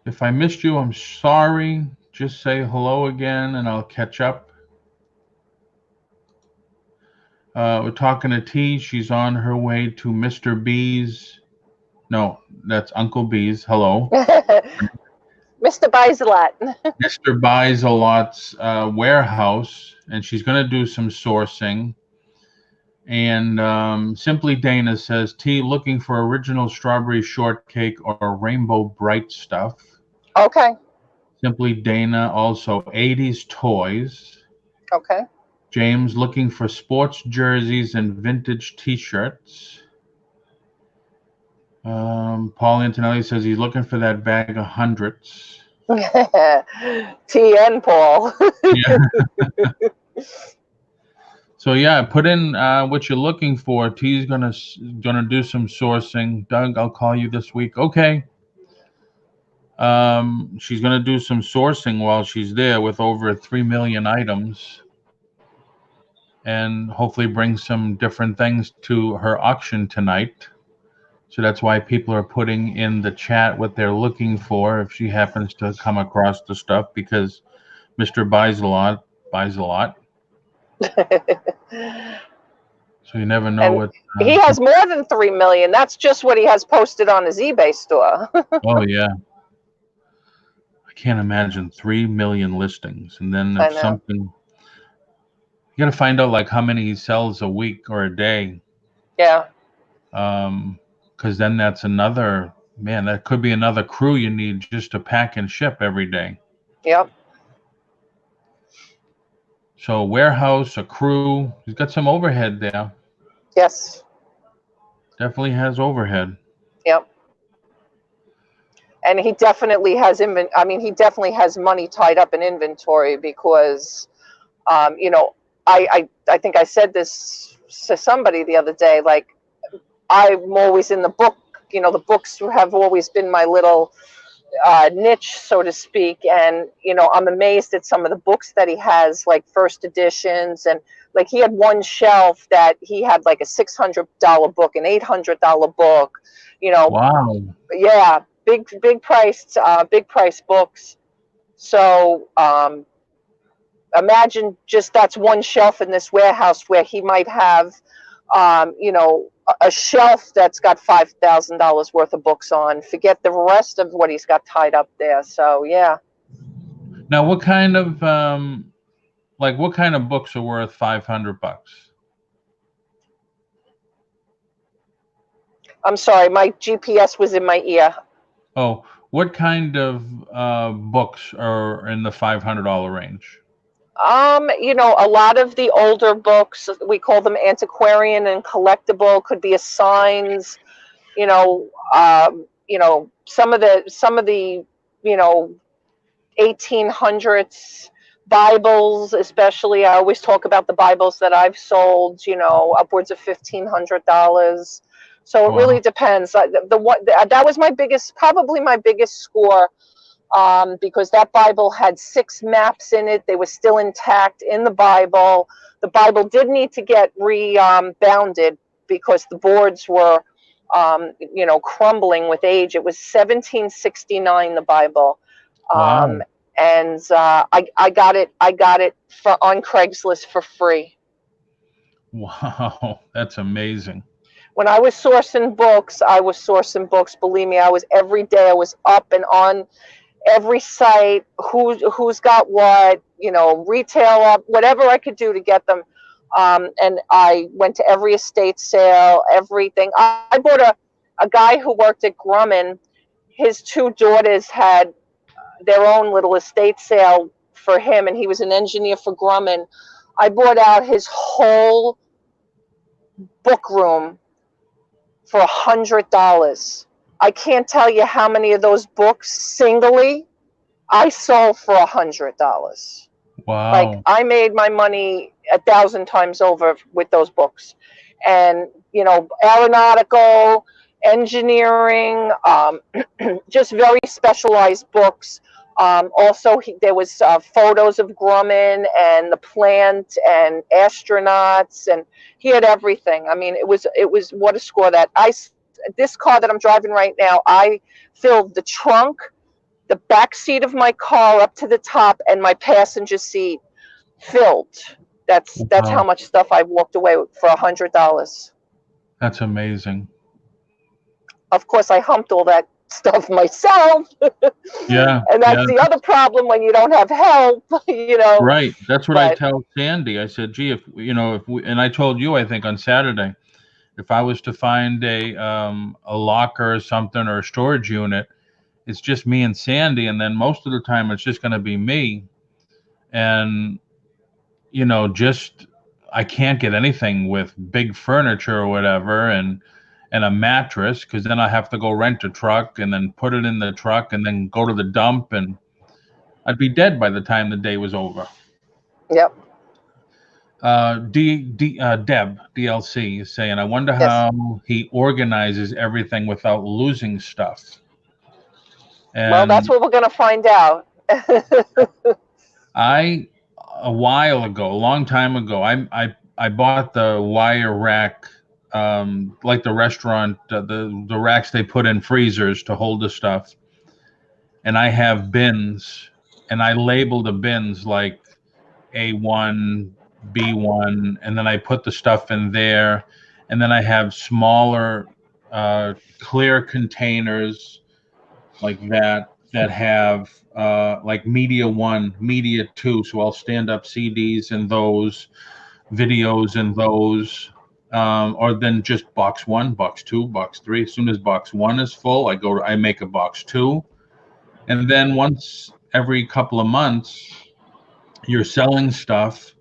If I missed you, I'm sorry. Just say hello again and I'll catch up. We're talking to T. She's on her way to Mr. B's. No, that's Uncle B's. Hello. Mr. Buys-A-Lot. Mr. Buys-A-Lot's warehouse, and she's going to do some sourcing. And Simply Dana says, T, looking for original strawberry shortcake or rainbow bright stuff. Okay. Simply Dana, also 80s toys. Okay. James looking for sports jerseys and vintage t-shirts. Paul Antonelli says he's looking for that bag of hundreds. TN Paul. Yeah. So yeah, put in what you're looking for. T's gonna do some sourcing. Doug, I'll call you this week. Okay. She's gonna do some sourcing while she's there with over 3 million items, and hopefully bring some different things to her auction tonight. So that's why people are putting in the chat what they're looking for if she happens to come across the stuff, because Mr. Buys-A-Lot buys a lot. So you never know what. He has more than 3 million. That's just what he has posted on his eBay store. Oh, yeah. I can't imagine 3 million listings. And then if something, you got to find out like how many he sells a week or a day. Yeah. Because then that's another, man, that could be another crew you need just to pack and ship every day. Yep. So warehouse, a crew, he's got some overhead there. Yes. Definitely has overhead. Yep. And he definitely has he definitely has money tied up in inventory because, you know, I think I said this to somebody the other day, like, I'm always in the book, you know, the books have always been my little niche, so to speak. And, you know, I'm amazed at some of the books that he has, like first editions. And like he had one shelf that he had like a $600 book, an $800 book, you know. Wow. Yeah. Big priced books. So imagine just that's one shelf in this warehouse where he might have, you know, a shelf that's got $5,000 worth of books on. Forget the rest of what he's got tied up there. So yeah. Now, what kind of what kind of books are worth $500? I'm sorry, my GPS was in my ear. Oh, what kind of books are in the $500 range? You know, a lot of the older books, we call them antiquarian and collectible, could be assigns, you know, some of the, you know, 1800s Bibles, especially. I always talk about the Bibles that I've sold, you know, upwards of $1,500. So it really depends. That was probably my biggest score. Because that Bible had 6 maps in it. They were still intact in the Bible. The Bible did need to get rebounded because the boards were, you know, crumbling with age. It was 1769, the Bible. Wow. And I got it on Craigslist for free. Wow, that's amazing. When I was sourcing books. Believe me, I was every day. I was up and on every site. Who's got what? Retail up, whatever I could do to get them. And I went to every estate sale, everything. I bought a guy who worked at Grumman. His two daughters had their own little estate sale for him, and he was an engineer for Grumman. I bought out his whole book room for $100. I can't tell you how many of those books singly I sold for $100. Like, Wow. I made my money 1,000 times over with those books. And aeronautical, engineering, just very specialized books. Also, there was photos of Grumman and the plant and astronauts, and he had everything. I mean, it was what a score. That I This car that I'm driving right now, I filled the trunk, the back seat of my car up to the top, and my passenger seat filled. That's how Wow, much stuff I walked away with for $100. that's amazing. Of course, I humped all that stuff myself, Yeah, and yeah, that's the other problem when you don't have help, right. That's what I But tell Sandy. I said, "Gee, if we," and I told you, I think on Saturday, if I was to find a locker or something or a storage unit, it's just me and Sandy, and then most of the time it's just going to be me, and just I can't get anything with big furniture or whatever, and a mattress because then I have to go rent a truck and then put it in the truck and then go to the dump, and I'd be dead by the time the day was over. yep, Deb DLC is saying, I wonder yes. how he organizes everything without losing stuff. Well, that's And what we're gonna find out. I, a while ago, a long time ago, I bought the wire rack, like the restaurant, the racks they put in freezers to hold the stuff. And I have bins, and I label the bins like A1, B1, and then I put the stuff in there. And then I have smaller, clear containers like that have like media one, media two. So I'll stand up CDs in those, videos in those, or then just box one, box two, box three. As soon as box one is full, I make a box two, and then once every couple of months, you're selling stuff.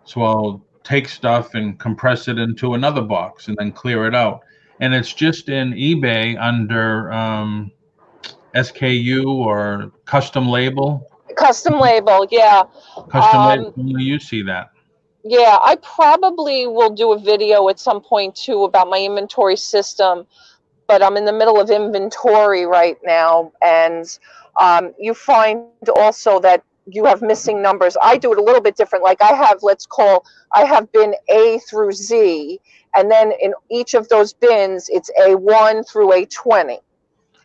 So I'll take stuff and compress it into another box and then clear it out. And it's just in eBay under SKU or custom label. Custom label, yeah. Custom label. Um, Only you see that. yeah, I probably will do a video at some point too about my inventory system, but I'm in the middle of inventory right now, and you find also that you have missing numbers. I do it a little bit different. Like, I have bin A through Z, and then in each of those bins, it's A1 through A20.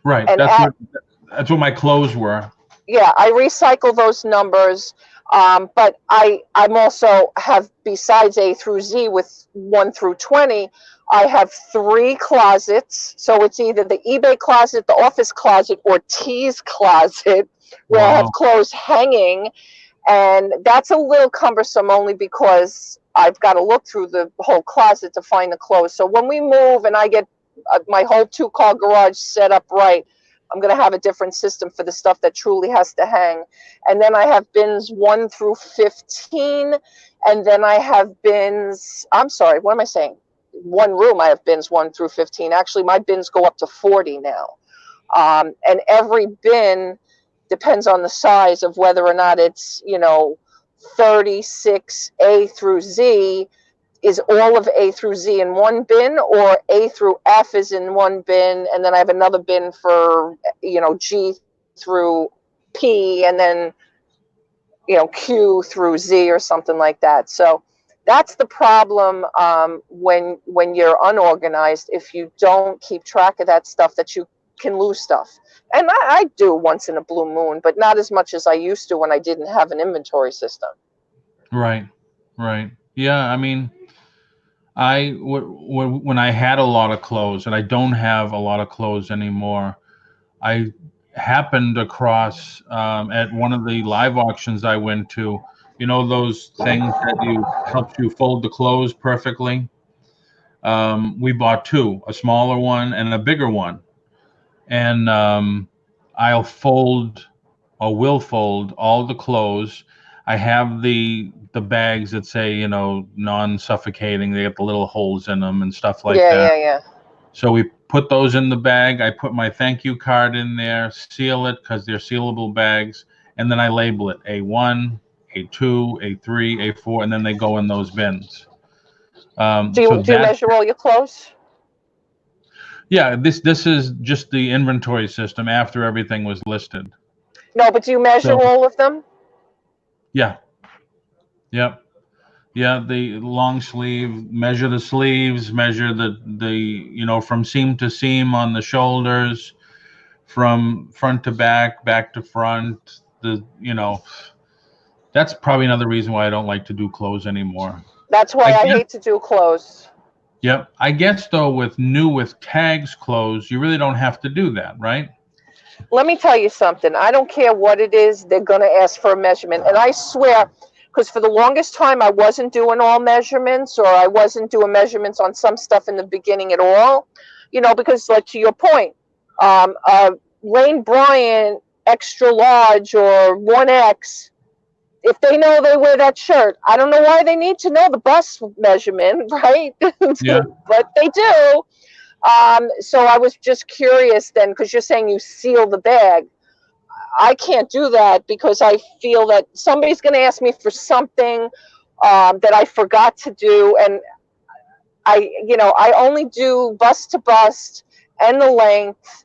Right. And That's what my clothes were. yeah, I recycle those numbers. But I'm also have, besides A through Z with 1 through 20, I have 3 closets. So it's either the eBay closet, the office closet, or T's closet, where I have Wow. clothes hanging. And that's a little cumbersome only because I've got to look through the whole closet to find the clothes. So when we move and I get my whole 2-car garage set up right, I'm going to have a different system for the stuff that truly has to hang. And then I have bins 1 through 15. And then I have bins, I'm sorry, what am I saying? One room, I have bins 1 through 15. Actually, my bins go up to 40 now. And every bin depends on the size of whether or not it's, 36 A through Z. Is all of A through Z in one bin, or A through F is in one bin, and then I have another bin for, G through P, and then, Q through Z or something like that. So that's the problem, when you're unorganized. If you don't keep track of that stuff, that you can lose stuff. And I do once in a blue moon, but not as much as I used to when I didn't have an inventory system. Right. Right. Yeah. I mean, When I had a lot of clothes, and I don't have a lot of clothes anymore, I happened across at one of the live auctions I went to. You know those things that you helps you fold the clothes perfectly. We bought two, a smaller one and a bigger one, and I'll fold or will fold all the clothes. I have the bags that say, non-suffocating. They get the little holes in them and stuff like Yeah, that. yeah, yeah. So we put those in the bag. I put my thank you card in there, seal it because they're sealable bags, and then I label it A1, A2, A3, A4, and then they go in those bins. Do So you that, measure all your clothes? yeah, this is just the inventory system after everything was listed. No, but do you measure So all of them? yeah, yep. Yeah, the long sleeve, measure the sleeves, measure the from seam to seam on the shoulders, from front to back, back to front. That's probably another reason why I don't like to do clothes anymore. That's I why I guess, hate to do clothes. yep. I guess though with tags clothes, you really don't have to do that, right? Let me tell you something. I don't care what it is, they're going to ask for a measurement. And I swear, because for the longest time, I wasn't doing all measurements, or I wasn't doing measurements on some stuff in the beginning at all. Because, like, to your point, Lane Bryant extra large or 1X, if they know they wear that shirt, I don't know why they need to know the bust measurement, right? Yeah, But they do. So I was just curious then, because you're saying you seal the bag. I can't do that because I feel that somebody's going to ask me for something that I forgot to do, and I only do bust to bust and the length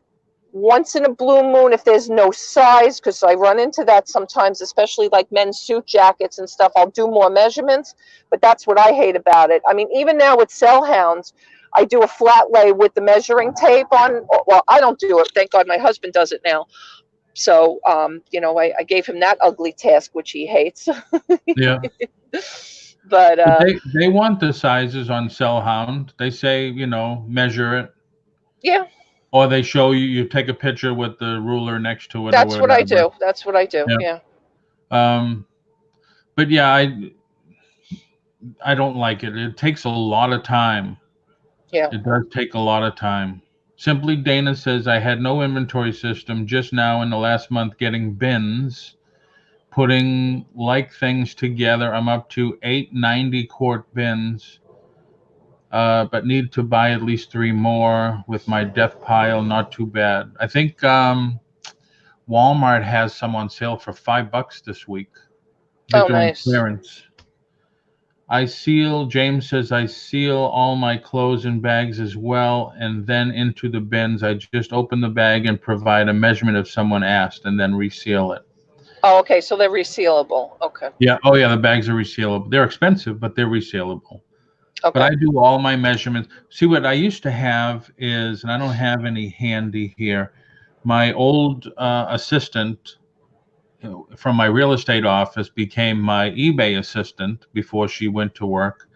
once in a blue moon if there's no size, because I run into that sometimes, especially like men's suit jackets and stuff. I'll do more measurements, but that's what I hate about it. I mean, even now with cell hounds, I do a flat lay with the measuring tape on. Well, I don't do it. Thank God my husband does it now. So, I gave him that ugly task, which he hates. yeah. But But they want the sizes on Cellhound. They say, measure it, yeah, or they show you. You take a picture with the ruler next to it or that's what I whatever. do. That's what I do. Yeah. Yeah, Um, but yeah, I don't like it. It takes a lot of time. yeah. It does take a lot of time. Simply Dana says I had no inventory system just now in the last month getting bins, putting like things together. I'm up to 890 quart bins, but need to buy at least three more with my death pile. Not too bad. I think Walmart has some on sale for $5 this week. They're Oh, doing nice. clearance. James says, I seal all my clothes in bags as well and then into the bins. I just open the bag and provide a measurement if someone asked and then reseal it. Oh, okay. So they're resealable. Okay. Yeah. Oh, yeah. The bags are resealable. They're expensive, but they're resealable. But I Okay. do all my measurements. See, what I used to have is, and I don't have any handy here, my old assistant from my real estate office became my eBay assistant before she went to work.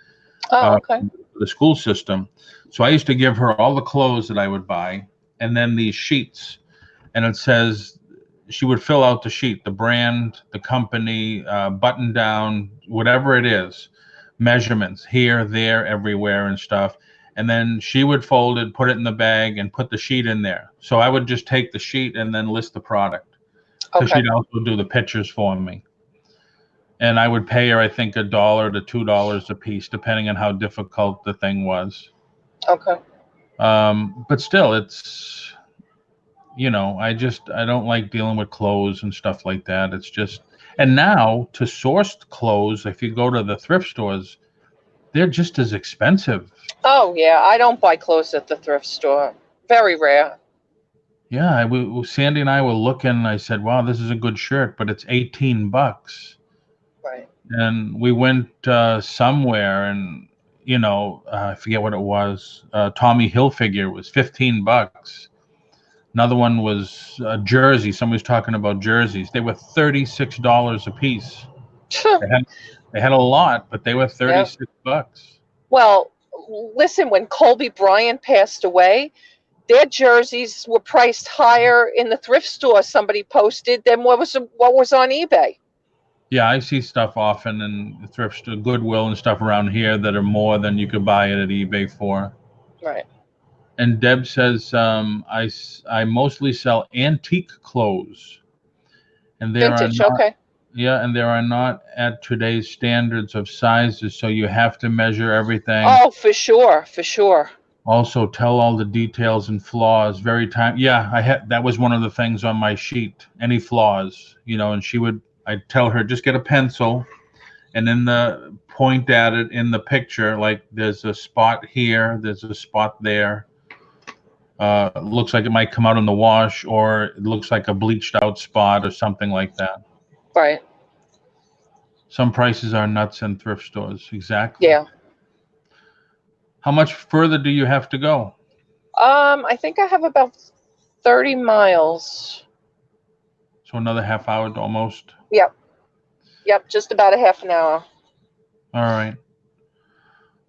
Oh, uh, okay. the school system. So I used to give her all the clothes that I would buy and then these sheets. And it says she would fill out the sheet, the brand, the company, button down, whatever it is, measurements here, there, everywhere, and stuff. And then she would fold it, put it in the bag, and put the sheet in there. So I would just take the sheet and then list the product because Okay. she'd also do the pictures for me. And I would pay her, I think, $1 to $2 a piece, depending on how difficult the thing was. Okay. But still, I don't like dealing with clothes and stuff like that. It's just, and now to source clothes, if you go to the thrift stores, they're just as expensive. Oh, yeah. I don't buy clothes at the thrift store. Very rare. Yeah, Sandy and I were looking, and I said, "Wow, this is a good shirt, but it's $18." Right. And we went somewhere, and I forget what it was. Tommy Hilfiger was $15. Another one was a jersey. Somebody was talking about jerseys. They were $36 a piece. They had they had a lot, but they were Yeah. $36. Well, listen, when Kobe Bryant passed away, their jerseys were priced higher in the thrift store, somebody posted, than what was on eBay. Yeah, I see stuff often in thrift store, Goodwill and stuff around here that are more than you could buy it at eBay for. Right. And Deb says, I mostly sell antique clothes, and there are Vintage, not, okay. yeah, and there are not at today's standards of sizes, so you have to measure everything. Oh, for sure, for sure. Also, tell all the details and flaws. Very time. Yeah, I had that was one of the things on my sheet. Any flaws, and I'd tell her just get a pencil, and in the point at it in the picture, like there's a spot here, there's a spot there. Looks like it might come out in the wash, or it looks like a bleached out spot or something like that. Right. Some prices are nuts in thrift stores. Exactly. Yeah. How much further do you have to go? I think I have about 30 miles. So another half hour almost. Yep. Yep, just about a half an hour. All right.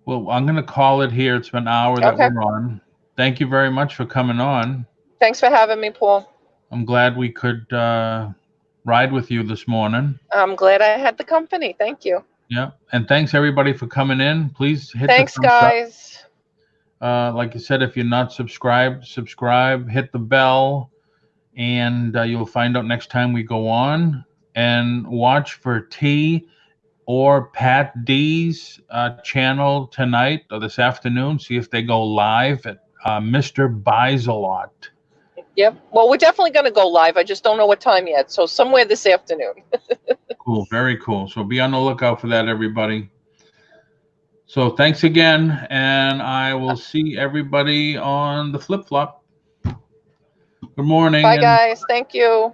Well, I'm going to call it here. It's been an hour that Okay. we're on. Thank you very much for coming on. Thanks for having me, Paul. I'm glad we could ride with you this morning. I'm glad I had the company. Thank you. Yeah. And thanks everybody for coming in. Please hit Thanks, the thumbs up. guys. Like I said, if you're not subscribed, subscribe, hit the bell, and you'll find out next time we go on. And watch for T or Pat D's channel tonight or this afternoon. See if they go live at Mr. Buys a Lot. Yep. Well, we're definitely going to go live. I just don't know what time yet. So somewhere this afternoon. Cool. Very cool. So be on the lookout for that, everybody. So thanks again, and I will see everybody on the flip-flop. Good morning. Bye, guys. Thank you.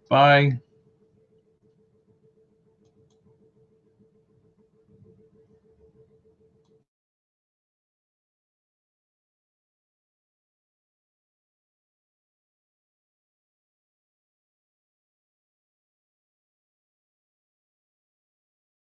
Bye.